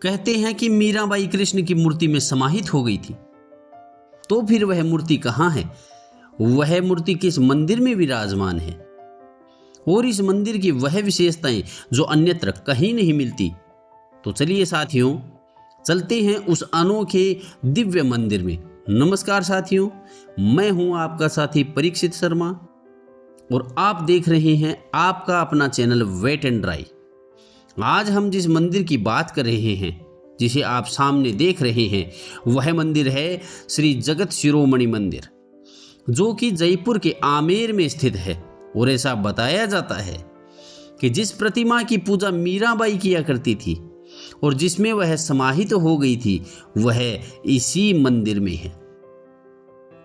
कहते हैं कि मीराबाई कृष्ण की मूर्ति में समाहित हो गई थी। तो फिर वह मूर्ति कहाँ है? वह मूर्ति किस मंदिर में विराजमान है और इस मंदिर की वह विशेषताएं जो अन्यत्र कहीं नहीं मिलती? तो चलिए साथियों, चलते हैं उस अनोखे दिव्य मंदिर में। नमस्कार साथियों, मैं हूं आपका साथी परीक्षित शर्मा और आप देख रहे हैं आपका अपना चैनल वेट एंड ड्राई। आज हम जिस मंदिर की बात कर रहे हैं, जिसे आप सामने देख रहे हैं, वह मंदिर है श्री जगत शिरोमणि मंदिर, जो कि जयपुर के आमेर में स्थित है। और ऐसा बताया जाता है कि जिस प्रतिमा की पूजा मीराबाई किया करती थी और जिसमें वह समाहित हो गई थी, वह इसी मंदिर में है।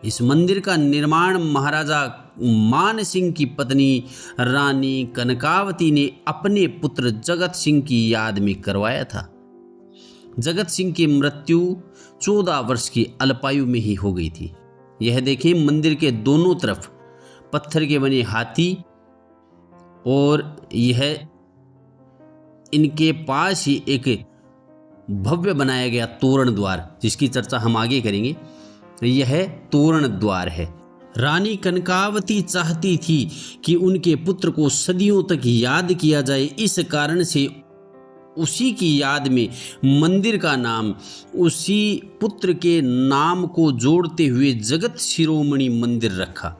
इस मंदिर का निर्माण महाराजा मान सिंह की पत्नी रानी कनकावती ने अपने पुत्र जगत सिंह की याद में करवाया था। जगत सिंह की मृत्यु 14 वर्ष की अल्पायु में ही हो गई थी। यह देखिए, मंदिर के दोनों तरफ पत्थर के बने हाथी और यह इनके पास ही एक भव्य बनाया गया तोरण द्वार, जिसकी चर्चा हम आगे करेंगे। यह तोरण द्वार है। रानी कनकावती चाहती थी कि उनके पुत्र को सदियों तक याद किया जाए। इस कारण से उसी की याद में मंदिर का नाम उसी पुत्र के नाम को जोड़ते हुए जगत शिरोमणि मंदिर रखा,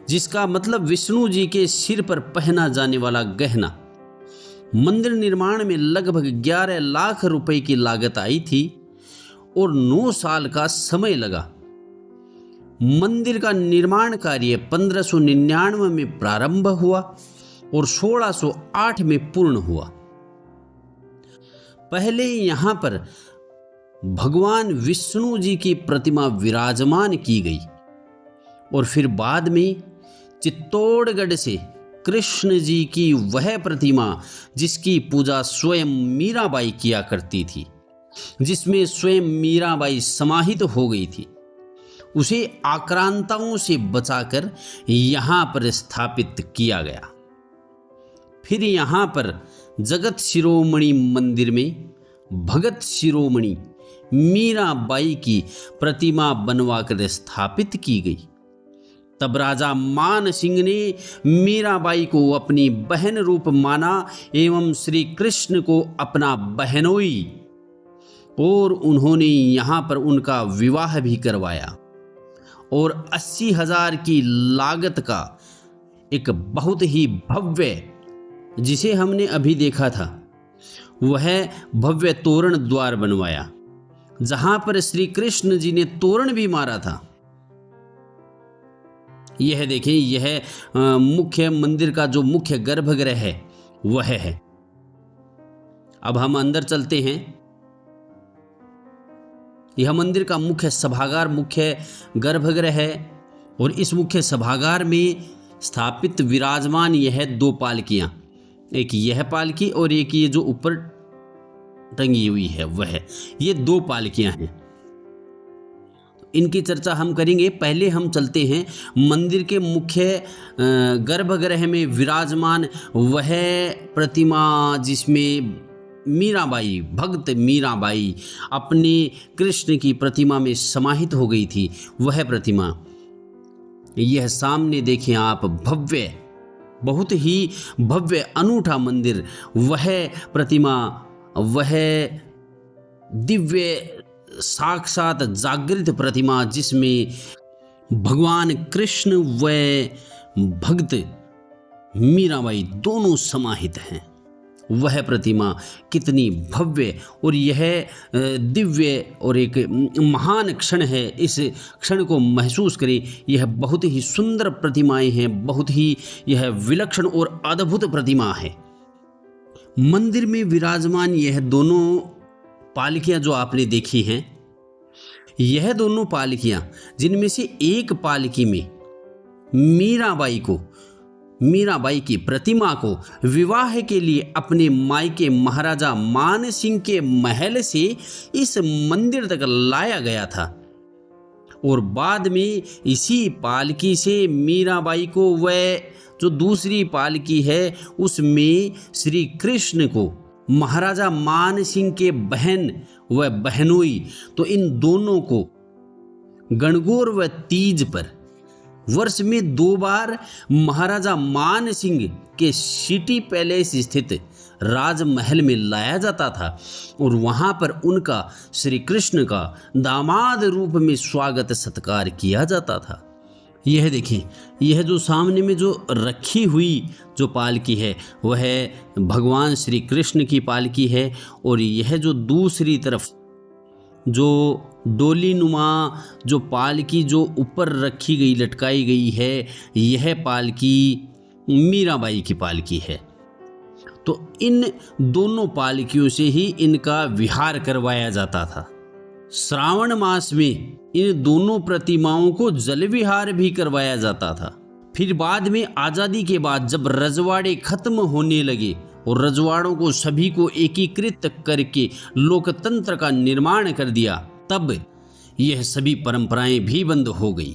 जिसका मतलब विष्णु जी के सिर पर पहना जाने वाला गहना। मंदिर निर्माण में लगभग 11 लाख रुपए की लागत आई थी और 9 साल का समय लगा। मंदिर का निर्माण कार्य 1599 में प्रारंभ हुआ और 1608 में पूर्ण हुआ। पहले यहां पर भगवान विष्णु जी की प्रतिमा विराजमान की गई और फिर बाद में चित्तौड़गढ़ से कृष्ण जी की वह प्रतिमा जिसकी पूजा स्वयं मीराबाई किया करती थी, जिसमें स्वयं मीराबाई समाहित हो गई थी, उसे आक्रांताओं से बचाकर यहाँ पर स्थापित किया गया। फिर यहाँ पर जगत शिरोमणि मंदिर में भगत शिरोमणि मीराबाई की प्रतिमा बनवाकर स्थापित की गई। तब राजा मान सिंह ने मीराबाई को अपनी बहन रूप माना एवं श्री कृष्ण को अपना बहनोई, और उन्होंने यहाँ पर उनका विवाह भी करवाया और 80,000 की लागत का एक बहुत ही भव्य, जिसे हमने अभी देखा था, वह भव्य तोरण द्वार बनवाया, जहां पर श्री कृष्ण जी ने तोरण भी मारा था। यह देखें, यह मुख्य मंदिर का जो मुख्य गर्भगृह है वह है। अब हम अंदर चलते हैं। यह मंदिर का मुख्य सभागार, मुख्य गर्भगृह है और इस मुख्य सभागार में स्थापित विराजमान यह 2 पालकियां, एक यह पालकी और एक ये जो ऊपर टंगी हुई है वह, ये 2 पालकियां हैं। इनकी चर्चा हम करेंगे। पहले हम चलते हैं मंदिर के मुख्य गर्भगृह में विराजमान वह प्रतिमा जिसमें मीराबाई, भक्त मीराबाई अपने कृष्ण की प्रतिमा में समाहित हो गई थी, वह प्रतिमा। यह सामने देखें आप, भव्य, बहुत ही भव्य अनूठा मंदिर, वह प्रतिमा, वह दिव्य साक्षात जागृत प्रतिमा जिसमें भगवान कृष्ण व भक्त मीराबाई दोनों समाहित हैं, वह प्रतिमा कितनी भव्य और यह दिव्य और एक महान क्षण है। इस क्षण को महसूस करें। यह बहुत ही सुंदर प्रतिमाएं हैं, बहुत ही यह विलक्षण और अद्भुत प्रतिमा है। मंदिर में विराजमान यह दोनों पालकियां जो आपने देखी हैं, यह दोनों पालकियां, जिनमें से एक पालकी में मीराबाई की प्रतिमा को विवाह के लिए अपने मायके महाराजा मान सिंह के महल से इस मंदिर तक लाया गया था और बाद में इसी पालकी से मीराबाई को वह जो दूसरी पालकी है उसमें श्री कृष्ण को महाराजा मान सिंह के बहन व बहनोई, तो इन दोनों को गणगौर व तीज पर वर्ष में 2 बार महाराजा मान सिंह के सिटी पैलेस स्थित राजमहल में लाया जाता था और वहां पर उनका श्री कृष्ण का दामाद रूप में स्वागत सत्कार किया जाता था। यह देखिए, यह जो सामने में जो रखी हुई जो पालकी है वह भगवान श्री कृष्ण की पालकी है, और यह जो दूसरी तरफ जो डोली नुमा जो पालकी जो ऊपर रखी गई लटकाई गई है, यह पालकी मीराबाई की पालकी है। तो इन दोनों पालकियों से ही इनका विहार करवाया जाता था। श्रावण मास में इन दोनों प्रतिमाओं को जल विहार भी करवाया जाता था। फिर बाद में आज़ादी के बाद जब रजवाड़े खत्म होने लगे और रजवाड़ों को सभी को एकीकृत करके लोकतंत्र का निर्माण कर दिया, तब यह सभी परंपराएं भी बंद हो गई।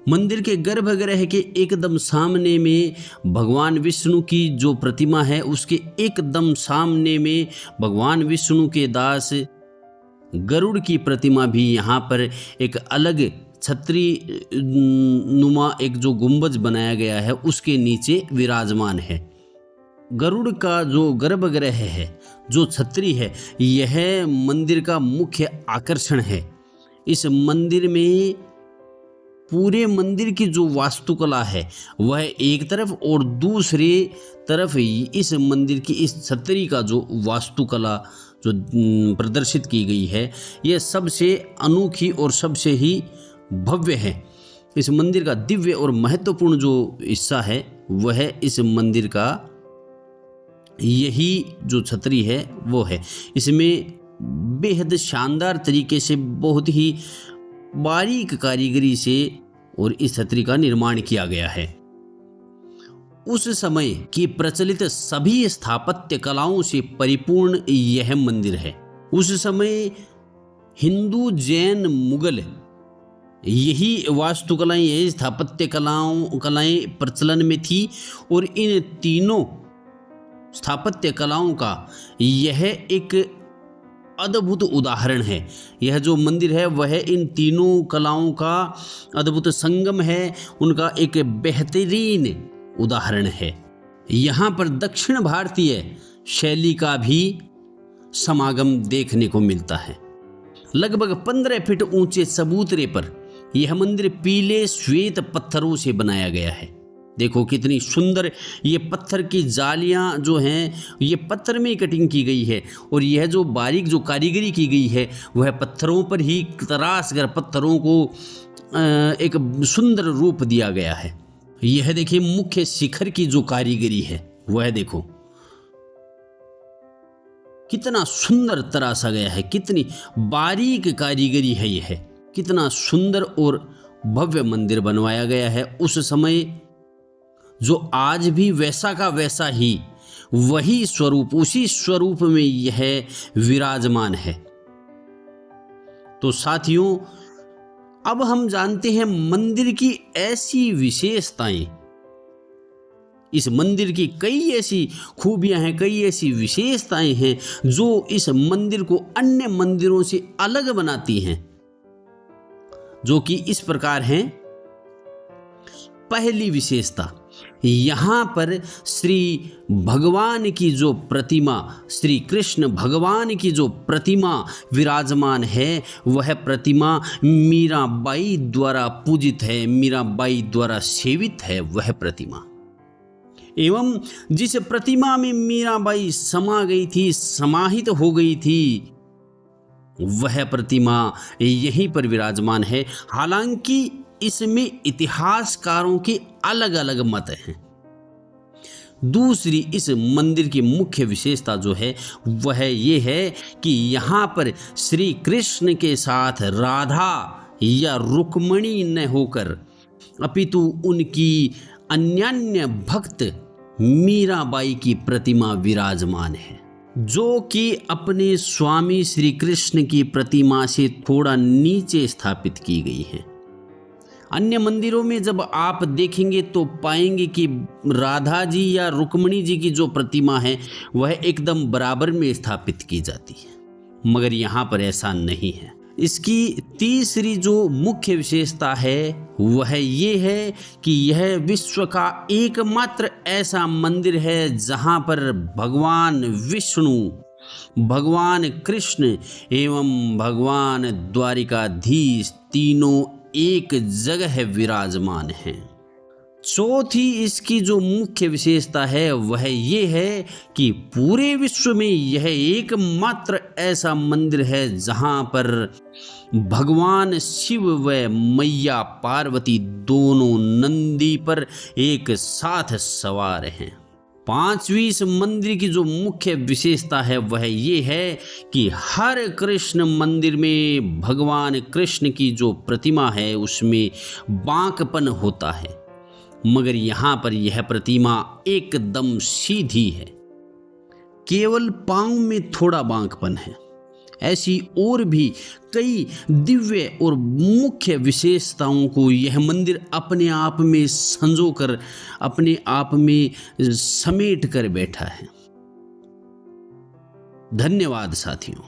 मंदिर के गर्भगृह के एकदम सामने में भगवान विष्णु की जो प्रतिमा है, उसके एकदम सामने में भगवान विष्णु के दास गरुड़ की प्रतिमा भी यहाँ पर एक अलग छतरी नुमा एक जो गुंबज बनाया गया है उसके नीचे विराजमान है। गरुड़ का जो गर्भगृह है, जो छतरी है, यह मंदिर का मुख्य आकर्षण है। इस मंदिर में पूरे मंदिर की जो वास्तुकला है वह एक तरफ, और दूसरे तरफ इस मंदिर की इस छतरी का जो वास्तुकला जो प्रदर्शित की गई है, यह सबसे अनोखी और सबसे ही भव्य है। इस मंदिर का दिव्य और महत्वपूर्ण जो हिस्सा है वह इस मंदिर का यही जो छतरी है वो है। इसमें बेहद शानदार तरीके से बहुत ही बारीक कारीगरी से और इस छतरी का निर्माण किया गया है। उस समय की प्रचलित सभी स्थापत्य कलाओं से परिपूर्ण यह मंदिर है। उस समय हिंदू, जैन, मुगल यही वास्तुकलाएं, यही स्थापत्य कलाएं प्रचलन में थी, और इन तीनों स्थापत्य कलाओं का यह एक अद्भुत उदाहरण है। यह जो मंदिर है वह इन तीनों कलाओं का अद्भुत संगम है, उनका एक बेहतरीन उदाहरण है। यहाँ पर दक्षिण भारतीय शैली का भी समागम देखने को मिलता है। लगभग 15 फीट ऊंचे चबूतरे पर यह मंदिर पीले श्वेत पत्थरों से बनाया गया है। देखो कितनी सुंदर ये पत्थर की जालियां जो हैं ये पत्थर में कटिंग की गई है, और यह जो बारीक जो कारीगरी की गई है वह पत्थरों पर ही तराश कर पत्थरों को एक सुंदर रूप दिया गया है। यह देखिए मुख्य शिखर की जो कारीगरी है वह देखो कितना सुंदर तराशा गया है, कितनी बारीक कारीगरी है। यह कितना सुंदर और भव्य मंदिर बनवाया गया है। उस समय जो आज भी वैसा का वैसा ही वही स्वरूप, उसी स्वरूप में यह विराजमान है। तो साथियों, अब हम जानते हैं मंदिर की ऐसी विशेषताएं। इस मंदिर की कई ऐसी खूबियां हैं, कई ऐसी विशेषताएं हैं जो इस मंदिर को अन्य मंदिरों से अलग बनाती हैं, जो कि इस प्रकार हैं। पहली विशेषता, यहाँ पर श्री भगवान की जो प्रतिमा, श्री कृष्ण भगवान की जो प्रतिमा विराजमान है, वह प्रतिमा मीराबाई द्वारा पूजित है, मीराबाई द्वारा सेवित है वह प्रतिमा। एवं जिस प्रतिमा में मीराबाई समा गई थी, समाहित हो गई थी, वह प्रतिमा यहीं पर विराजमान है। हालांकि इसमें इतिहासकारों के अलग अलग मत हैं। दूसरी इस मंदिर की मुख्य विशेषता जो है वह ये है कि यहाँ पर श्री कृष्ण के साथ राधा या रुक्मणी न होकर अपितु उनकी अन्यान्य भक्त मीराबाई की प्रतिमा विराजमान है, जो कि अपने स्वामी श्री कृष्ण की प्रतिमा से थोड़ा नीचे स्थापित की गई है। अन्य मंदिरों में जब आप देखेंगे तो पाएंगे कि राधा जी या रुक्मिणी जी की जो प्रतिमा है वह एकदम बराबर में स्थापित की जाती है, मगर यहाँ पर ऐसा नहीं है। इसकी तीसरी जो मुख्य विशेषता है वह ये है कि यह विश्व का एकमात्र ऐसा मंदिर है जहाँ पर भगवान विष्णु, भगवान कृष्ण एवं भगवान द्वारिकाधीश तीनों एक जगह विराजमान हैं। चौथी इसकी जो मुख्य विशेषता है वह ये है कि पूरे विश्व में यह एकमात्र ऐसा मंदिर है जहाँ पर भगवान शिव व मैया पार्वती दोनों नंदी पर एक साथ सवार हैं। पांचवी इस मंदिर की जो मुख्य विशेषता है वह ये है कि हर कृष्ण मंदिर में भगवान कृष्ण की जो प्रतिमा है उसमें बांकपन होता है, मगर यहाँ पर यह प्रतिमा एकदम सीधी है, केवल पांव में थोड़ा बांकपन है। ऐसी और भी कई दिव्य और मुख्य विशेषताओं को यह मंदिर अपने आप में संजोकर अपने आप में समेट कर बैठा है। धन्यवाद साथियों।